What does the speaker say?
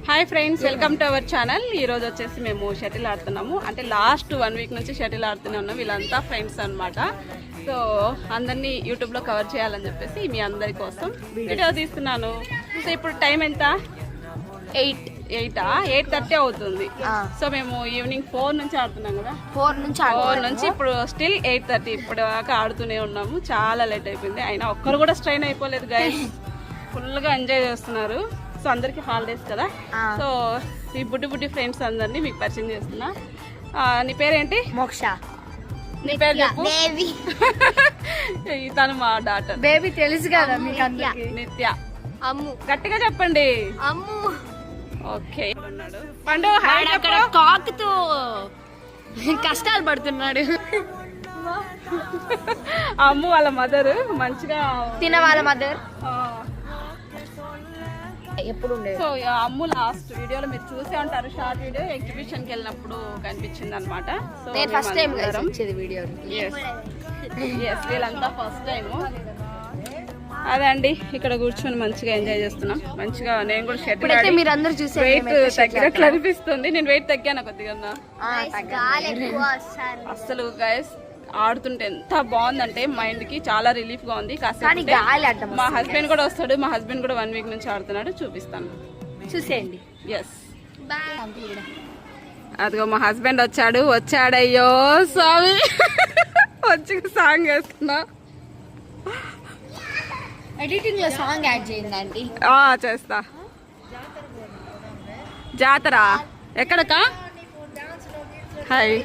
Hi friends, welcome to our channel. ఈ రోజు వచ్చేసి మేము షటిల్ ఆడుతున్నాము. అంటే లాస్ట్ 1 వీక్ నుంచి షటిల్ ఆడుతూనే ఉన్నాం. వీళ్ళంతా ఫ్రెండ్స్ అన్నమాట. సో అందరినీ యూట్యూబ్లో కవర్ చేయాలని చెప్పేసి మీ అందరి కోసం వీడియో తీస్తున్నాను. సో ఇప్పుడు టైం ఎంత? 8:30 అవుతుంది. సో మేము ఈవినింగ్ 4 నుంచి ఆడుతున్నాం కదా. 4 నుంచి ఇప్పుడు స్టిల్ 8:30 ఇప్పుడు దాకా ఆడుతూనే ఉన్నాము. చాలా లేట్ అయిపోయింది. అయినా ఒక్కరు కూడా స్ట్రెయిన్ అయిపోలేదు గైస్. ఫుల్గా ఎంజాయ్ చేస్తున్నారు. సో అందరికి హాలిడేస్ కదా. సో ఈ బుడ్డి ఫ్రెండ్స్ అందరినీ మీకు పరిచయం చేస్తున్నా. నీ పేరేంటి? మోక్ష. నీ పేరు చెప్పు. తను మా డాటర్. బేబీ తెలుసు కదా మీకు అందరికి. నిత్య. అమ్ము. గట్టిగా చెప్పండి. అమ్ము. ఓకే. పండు అక్కడ కాకుతో కష్టాలు పడుతున్నాడు. అమ్ము వాళ్ళ మదర్ మంచిగా తిన వాళ్ళ మదర్ ఎప్పుడు. సో అమ్ము లాస్ట్ వీడియోలో మీరు చూసే ఉంటారు. షార్ట్ వీడియో ఎగ్జిబిషన్ కి వెళ్ళినప్పుడు కనిపించింది అనమాట. సో నేను ఫస్ట్ టైం వచ్చేది వీడియో. వీళ్ళంతా ఫస్ట్ టైం. అదే అండి, ఇక్కడ కూర్చొని మంచిగా ఎంజాయ్ చేస్తున్నాం. మంచిగా నేను కూడా షటిల్ ఆడి మీరు అందరూ చూసే వెయిట్ తగ్గినట్లు అనిపిస్తుంది. నేను వెయిట్ తగ్గాను కొద్దిగా. అసలు గైస్ ఆడుతుంటే ఎంత బాగుందంటే మైండ్ కి చాలా రిలీఫ్ గా ఉంది. కాసేపు మా హస్బెండ్ కూడా వస్తాడు. మా హస్బెండ్ కూడా 1 వీక్ నుంచి ఆడుతున్నాడు. చూపిస్తాను, చూసేయండి. ఎస్, అదిగో మా హస్బెండ్ వచ్చాడయ్యో స్వామి. వచ్చి సాంగ్ వేస్తున్నా. ఎడిటింగ్ లో సాంగ్ యాడ్ చేయండి. చేస్తా. జాతర ఎక్కడకా? హాయ్.